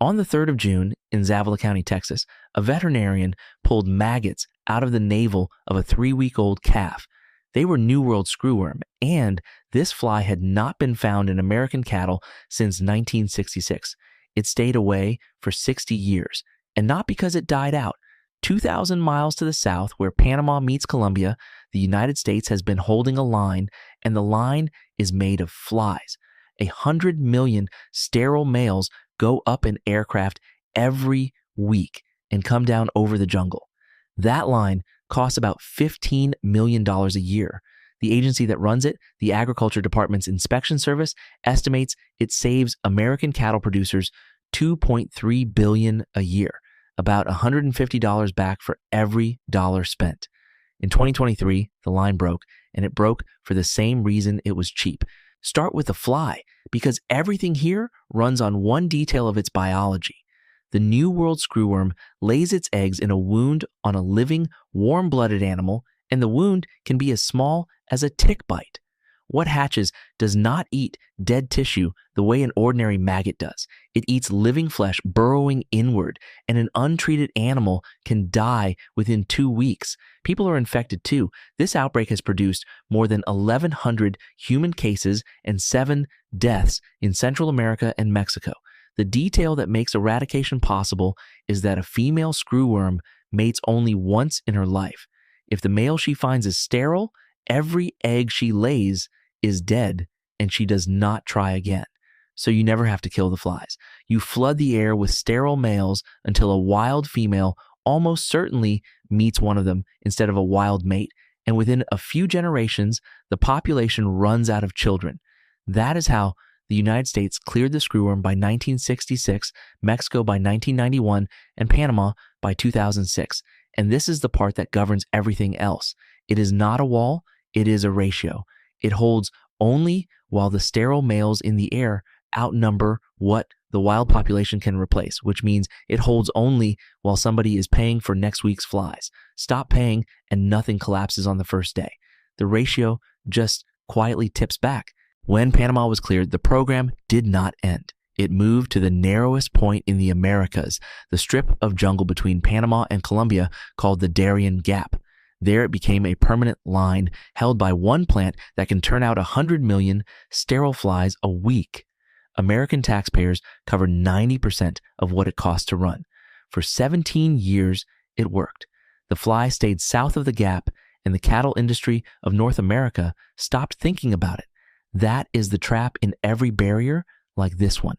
On the 3rd of June in Zavala County, Texas, a veterinarian pulled maggots out of the navel of a 3-week-old calf. They were New World screwworm, and this fly had not been found in American cattle since 1966. It stayed away for 60 years, and not because it died out. 2,000 miles to the south, where Panama meets Colombia, the United States has been holding a line, and the line is made of flies. 100 million sterile males go up in aircraft every week and come down over the jungle. That line costs about $15 million a year. The agency that runs it, the Agriculture Department's Inspection Service, estimates it saves American cattle producers $2.3 billion a year, about $150 back for every dollar spent. In 2023, the line broke, and it broke for the same reason it was cheap. Start with the fly, because everything here runs on one detail of its biology. The New World screwworm lays its eggs in a wound on a living, warm-blooded animal, and the wound can be as small as a tick bite. What hatches does not eat dead tissue the way an ordinary maggot does. It eats living flesh burrowing inward, and an untreated animal can die within 2 weeks. People are infected too. This outbreak has produced more than 1,100 human cases and 7 deaths in Central America and Mexico. The detail that makes eradication possible is that a female screwworm mates only once in her life. If the male she finds is sterile, every egg she lays is dead, and she does not try again. So you never have to kill the flies. You flood the air with sterile males until a wild female almost certainly meets one of them instead of a wild mate, and within a few generations, the population runs out of children. That is how the United States cleared the screwworm by 1966, Mexico by 1991, and Panama by 2006. And this is the part that governs everything else. It is not a wall, it is a ratio. It holds only while the sterile males in the air outnumber what the wild population can replace, which means it holds only while somebody is paying for next week's flies. Stop paying and nothing collapses on the first day. The ratio just quietly tips back. When Panama was cleared, the program did not end. It moved to the narrowest point in the Americas, the strip of jungle between Panama and Colombia called the Darien Gap. There it became a permanent line held by one plant that can turn out 100 million sterile flies a week. American taxpayers cover 90% of what it costs to run. For 17 years, it worked. The fly stayed south of the gap, and the cattle industry of North America stopped thinking about it. That is the trap in every barrier like this one.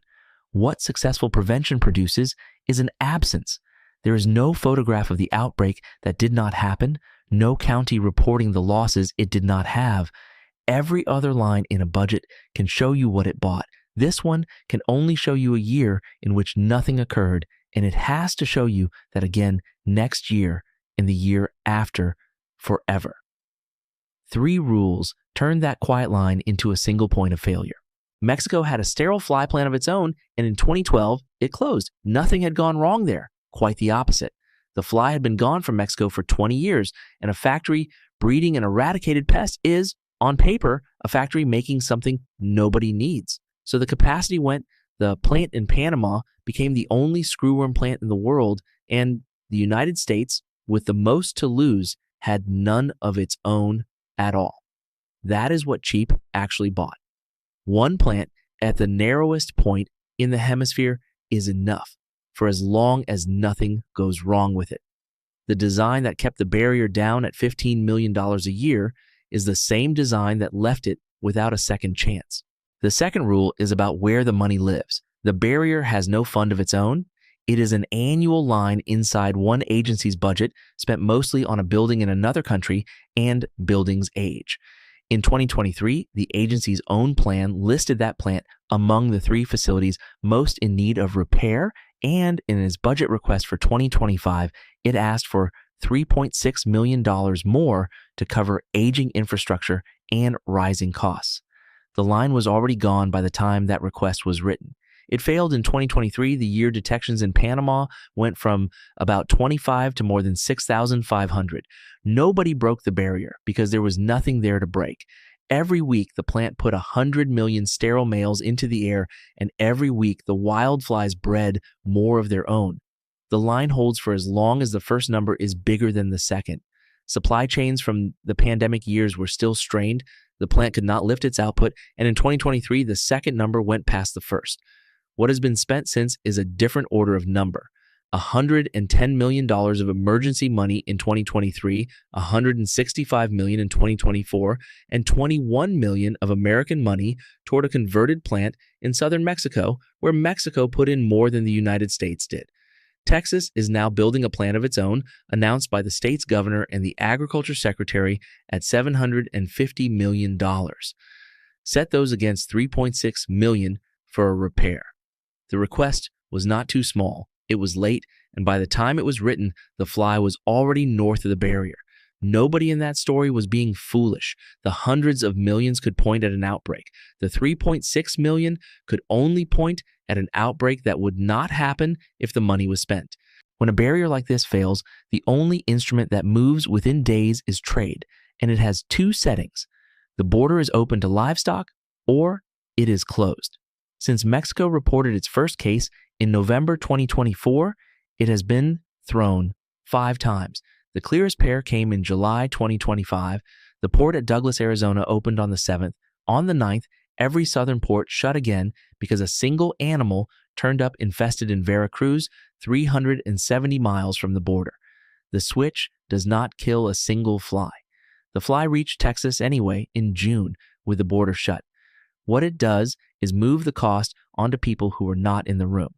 What successful prevention produces is an absence. There is no photograph of the outbreak that did not happen, no county reporting the losses it did not have. Every other line in a budget can show you what it bought. This one can only show you a year in which nothing occurred, and it has to show you that again next year and the year after, forever. 3 rules turned that quiet line into a single point of failure. Mexico had a sterile fly plant of its own, and in 2012, it closed. Nothing had gone wrong there. Quite the opposite. The fly had been gone from Mexico for 20 years, and a factory breeding an eradicated pest is, on paper, a factory making something nobody needs. So the capacity went. The plant in Panama became the only screwworm plant in the world, and the United States, with the most to lose, had none of its own at all. That is what cheap actually bought. One plant at the narrowest point in the hemisphere is enough for as long as nothing goes wrong with it. The design that kept the barrier down at $15 million a year is the same design that left it without a second chance. The second rule is about where the money lives. The barrier has no fund of its own. It is an annual line inside one agency's budget spent mostly on a building in another country and building's age. In 2023, the agency's own plan listed that plant among the 3 facilities most in need of repair, and in its budget request for 2025, it asked for $3.6 million more to cover aging infrastructure and rising costs. The line was already gone by the time that request was written. It failed in 2023. The year detections in Panama went from about 25 to more than 6,500. Nobody broke the barrier because there was nothing there to break. Every week, the plant put 100 million sterile males into the air, and every week, the wildflies bred more of their own. The line holds for as long as the first number is bigger than the second. Supply chains from the pandemic years were still strained. The plant could not lift its output, and in 2023, the second number went past the first. What has been spent since is a different order of number. $110 million of emergency money in 2023, $165 million in 2024, and $21 million of American money toward a converted plant in southern Mexico, where Mexico put in more than the United States did. Texas is now building a plant of its own, announced by the state's governor and the agriculture secretary at $750 million. Set those against $3.6 million for a repair. The request was not too small. It was late, and by the time it was written, the fly was already north of the barrier. Nobody in that story was being foolish. The hundreds of millions could point at an outbreak. The 3.6 million could only point at an outbreak that would not happen if the money was spent. When a barrier like this fails, the only instrument that moves within days is trade, and it has two settings. The border is open to livestock, or it is closed. Since Mexico reported its first case in November 2024, it has been thrown 5 times. The clearest pair came in July 2025. The port at Douglas, Arizona opened on the 7th. On the 9th, every southern port shut again because a single animal turned up infested in Veracruz, 370 miles from the border. The switch does not kill a single fly. The fly reached Texas anyway in June with the border shut. What it does is move the cost onto people who are not in the room.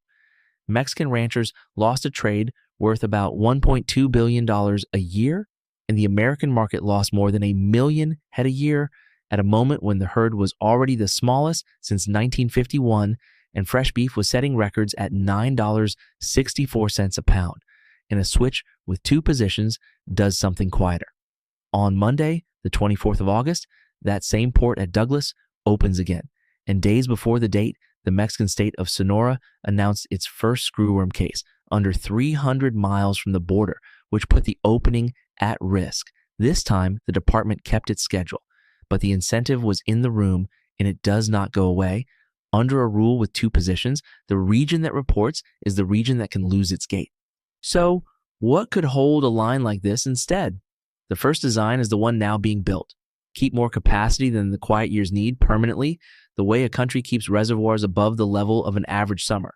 Mexican ranchers lost a trade worth about $1.2 billion a year, and the American market lost more than 1 million head a year at a moment when the herd was already the smallest since 1951, and fresh beef was setting records at $9.64 a pound. And a switch with 2 positions does something quieter. On Monday, the 24th of August, that same port at Douglas opens again, and days before the date, the Mexican state of Sonora announced its first screwworm case under 300 miles from the border, which put the opening at risk. This time, the department kept its schedule, but the incentive was in the room, and it does not go away. Under a rule with 2 positions, the region that reports is the region that can lose its gate. So, what could hold a line like this instead? The first design is the one now being built. Keep more capacity than the quiet years need permanently, the way a country keeps reservoirs above the level of an average summer.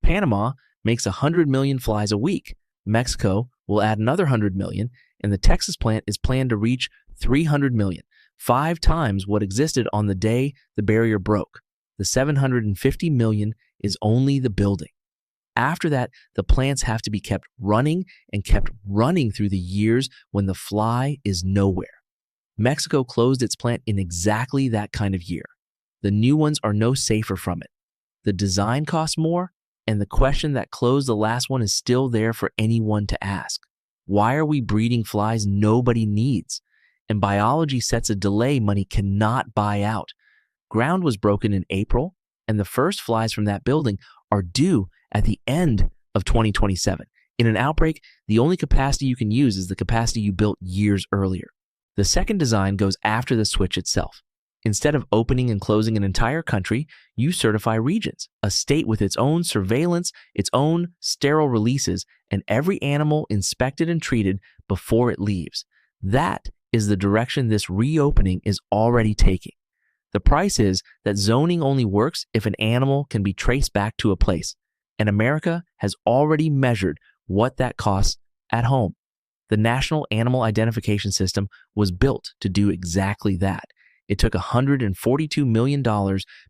Panama makes 100 million flies a week. Mexico will add another 100 million, and the Texas plant is planned to reach 300 million, 5 times what existed on the day the barrier broke. The 750 million is only the building. After that, the plants have to be kept running and kept running through the years when the fly is nowhere. Mexico closed its plant in exactly that kind of year. The new ones are no safer from it. The design costs more, and the question that closed the last one is still there for anyone to ask. Why are we breeding flies nobody needs? And biology sets a delay money cannot buy out. Ground was broken in April, and the first flies from that building are due at the end of 2027. In an outbreak, the only capacity you can use is the capacity you built years earlier. The second design goes after the switch itself. Instead of opening and closing an entire country, you certify regions, a state with its own surveillance, its own sterile releases, and every animal inspected and treated before it leaves. That is the direction this reopening is already taking. The price is that zoning only works if an animal can be traced back to a place, and America has already measured what that costs at home. The National Animal Identification System was built to do exactly that. It took $142 million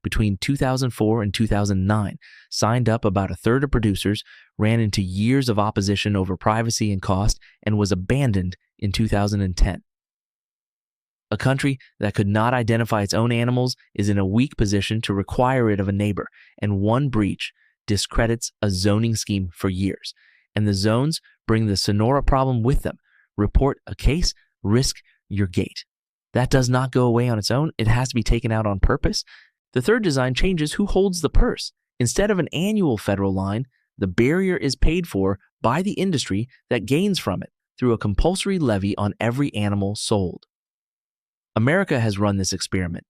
between 2004 and 2009, signed up about a third of producers, ran into years of opposition over privacy and cost, and was abandoned in 2010. A country that could not identify its own animals is in a weak position to require it of a neighbor, and one breach discredits a zoning scheme for years. And the zones bring the Sonora problem with them. Report a case, risk your gate. That does not go away on its own. It has to be taken out on purpose. The third design changes who holds the purse. Instead of an annual federal line, the barrier is paid for by the industry that gains from it through a compulsory levy on every animal sold. America has run this experiment.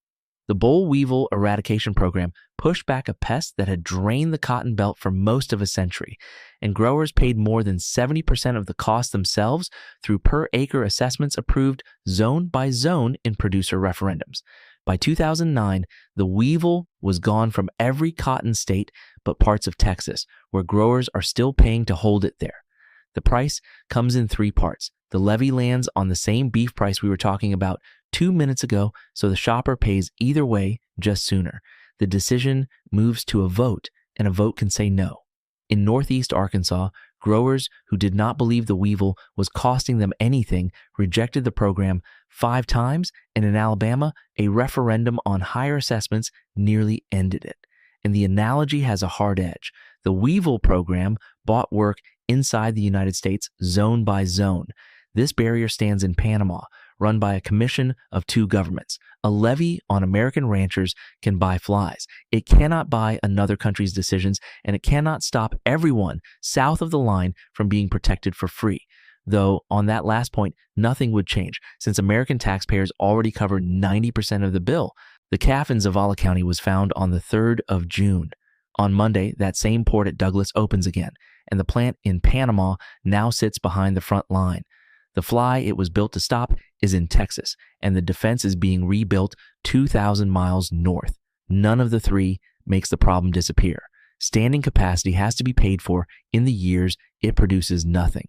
The boll weevil eradication program pushed back a pest that had drained the cotton belt for most of a century, and growers paid more than 70% of the cost themselves through per-acre assessments approved zone by zone in producer referendums. By 2009, the weevil was gone from every cotton state but parts of Texas, where growers are still paying to hold it there. The price comes in three parts. The levy lands on the same beef price we were talking about 2 minutes ago, so the shopper pays either way, just sooner. The decision moves to a vote, and a vote can say no. In Northeast Arkansas, growers who did not believe the weevil was costing them anything rejected the program 5 times, and in Alabama, a referendum on higher assessments nearly ended it. And the analogy has a hard edge. The weevil program bought work inside the United States zone by zone. This barrier stands in Panama, run by a commission of 2 governments. A levy on American ranchers can buy flies. It cannot buy another country's decisions, and it cannot stop everyone south of the line from being protected for free. Though, on that last point, nothing would change, since American taxpayers already cover 90% of the bill. The calf in Zavala County was found on the 3rd of June. On Monday, that same port at Douglas opens again, and the plant in Panama now sits behind the front line. The fly it was built to stop is in Texas, and the defense is being rebuilt 2,000 miles north. None of the three makes the problem disappear. Standing capacity has to be paid for in the years it produces nothing.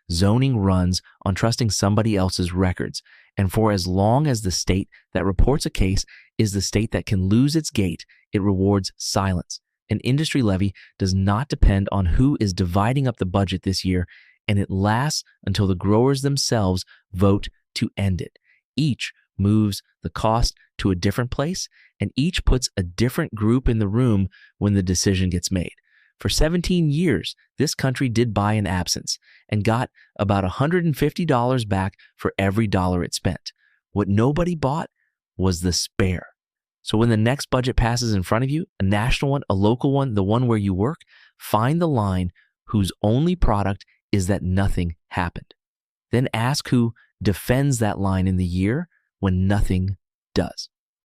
Zoning runs on trusting somebody else's records, and for as long as the state that reports a case is the state that can lose its gate, it rewards silence. An industry levy does not depend on who is dividing up the budget this year, and it lasts until the growers themselves vote to end it. Each moves the cost to a different place, and each puts a different group in the room when the decision gets made. For 17 years, this country did buy an absence and got about $150 back for every dollar it spent. What nobody bought was the spare. So when the next budget passes in front of you, a national one, a local one, the one where you work, find the line whose only product is that nothing happened. Then ask who defends that line in the year when nothing does.